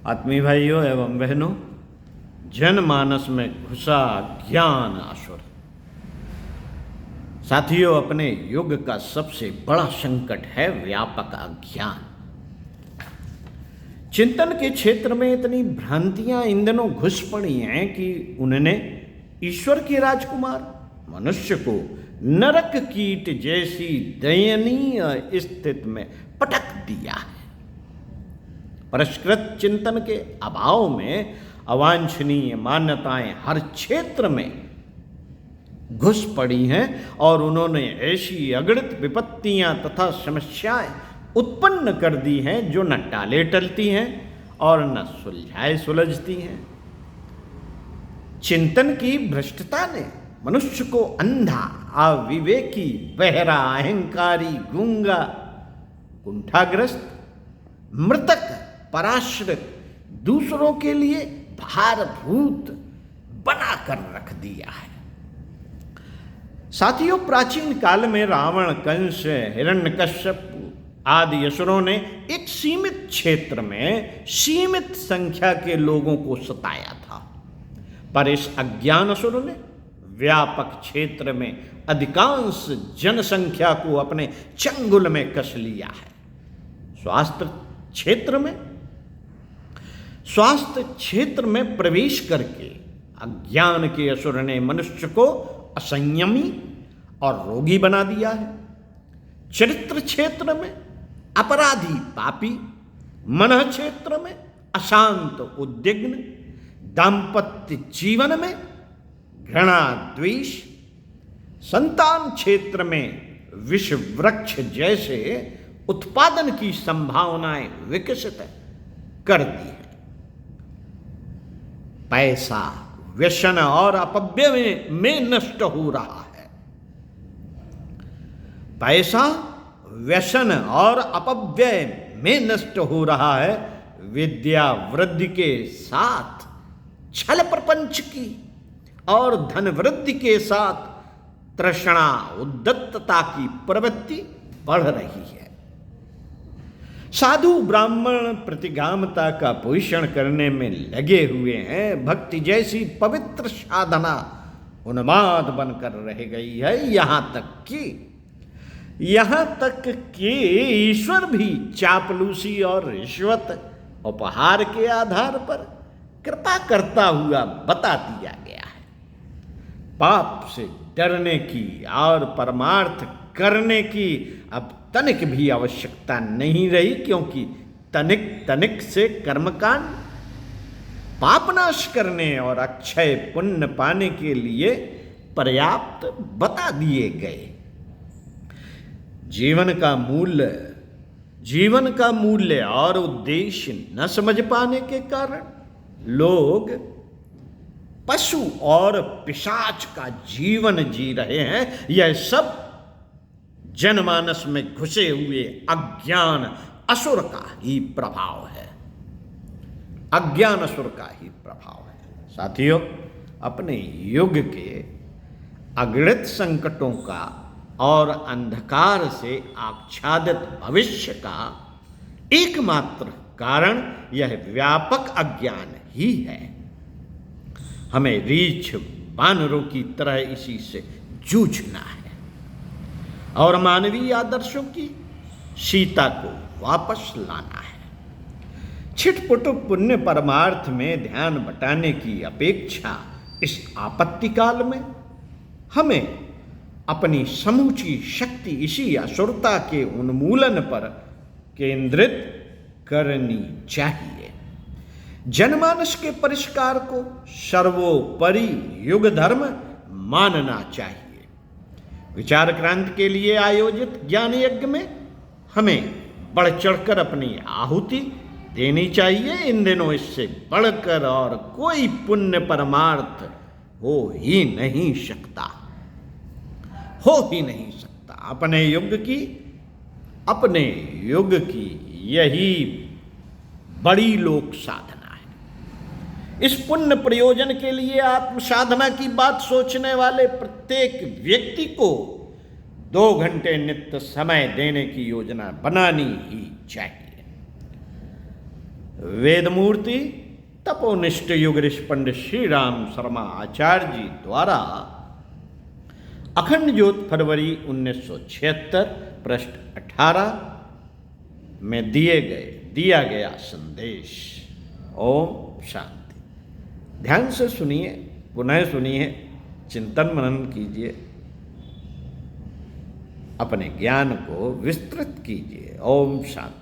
आत्मीय भाइयों एवं बहनों, जनमानस में घुसा ज्ञान असुर। साथियों, अपने युग का सबसे बड़ा संकट है व्यापक अज्ञान। चिंतन के क्षेत्र में इतनी भ्रांतियां इन दिनों घुस पड़ी हैं कि उन्होंने ईश्वर के राजकुमार मनुष्य को नरक कीट जैसी दयनीय स्थिति में पटक दिया है। परिष्कृत चिंतन के अभाव में अवांछनीय मान्यताएं हर क्षेत्र में घुस पड़ी हैं और उन्होंने ऐसी अगणित विपत्तियां तथा समस्याएं उत्पन्न कर दी हैं जो न टाले टलती हैं और न सुलझाए सुलझती हैं। चिंतन की भ्रष्टता ने मनुष्य को अंधा, अविवेकी, बहरा, अहंकारी, गूंगा, कुंठाग्रस्त, मृतक, पराश्रित, दूसरों के लिए भारभूत बनाकर रख दिया है। साथियों, प्राचीन काल में रावण, कंस, हिरण्यकश्यप आदि असुरों ने एक सीमित क्षेत्र में सीमित संख्या के लोगों को सताया था, पर इस अज्ञान असुर ने व्यापक क्षेत्र में अधिकांश जनसंख्या को अपने चंगुल में कस लिया है। स्वास्थ्य क्षेत्र में प्रवेश करके अज्ञान के असुर ने मनुष्य को असंयमी और रोगी बना दिया है। चरित्र क्षेत्र में अपराधी पापी, मन क्षेत्र में अशांत उद्विग्न, दाम्पत्य जीवन में घृणा द्वेष, संतान क्षेत्र में विष वृक्ष जैसे उत्पादन की संभावनाएं विकसित कर दी है। पैसा व्यसन और अपव्यय में नष्ट हो रहा है। पैसा व्यसन और अपव्यय में नष्ट हो रहा है। विद्या वृद्धि के साथ छल प्रपंच की और धन वृद्धि के साथ तृष्णा उद्दत्तता की प्रवृत्ति बढ़ रही है। साधु ब्राह्मण प्रतिगामता का पोषण करने में लगे हुए हैं। भक्ति जैसी पवित्र साधना उन्माद बनकर रह गई है। यहां तक कि ईश्वर भी चापलूसी और रिश्वत उपहार के आधार पर कृपा करता हुआ बता दिया गया है। पाप से डरने की और परमार्थ करने की अब तनिक भी आवश्यकता नहीं रही, क्योंकि तनिक से कर्मकांड पापनाश करने और अक्षय पुण्य पाने के लिए पर्याप्त बता दिए गए। जीवन का मूल्य और उद्देश्य न समझ पाने के कारण लोग पशु और पिशाच का जीवन जी रहे हैं। यह सब जनमानस में घुसे हुए अज्ञान असुर का ही प्रभाव है। साथियों, अपने युग के अगणित संकटों का और अंधकार से आच्छादित भविष्य का एकमात्र कारण यह व्यापक अज्ञान ही है। हमें रीछ बानरों की तरह इसी से जूझना है और मानवीय आदर्शों की सीता को वापस लाना है। छिटपुट पुण्य परमार्थ में ध्यान बटाने की अपेक्षा इस आपत्ति काल में हमें अपनी समूची शक्ति इसी असुरता के उन्मूलन पर केंद्रित करनी चाहिए। जनमानस के परिष्कार को सर्वोपरि युग धर्म मानना चाहिए। विचार क्रांति के लिए आयोजित ज्ञान यज्ञ में हमें बढ़ चढ़कर अपनी आहुति देनी चाहिए। इन दिनों इससे बढ़कर और कोई पुण्य परमार्थ हो ही नहीं सकता। अपने युग की यही बड़ी लोक साधना है। इस पुण्य प्रयोजन के लिए आत्म साधना की बात सोचने वाले प्रत्येक व्यक्ति को 2 घंटे नित्य समय देने की योजना बनानी ही चाहिए। वेदमूर्ति तपोनिष्ठ युगऋष पंडित श्री राम शर्मा आचार्य जी द्वारा अखंड ज्योत फरवरी 1976 पृष्ठ 18 में दिया गया संदेश। ओम शांति। ध्यान से सुनिए, पुनः सुनिए, चिंतन मनन कीजिए, अपने ज्ञान को विस्तृत कीजिए। ओम शांति।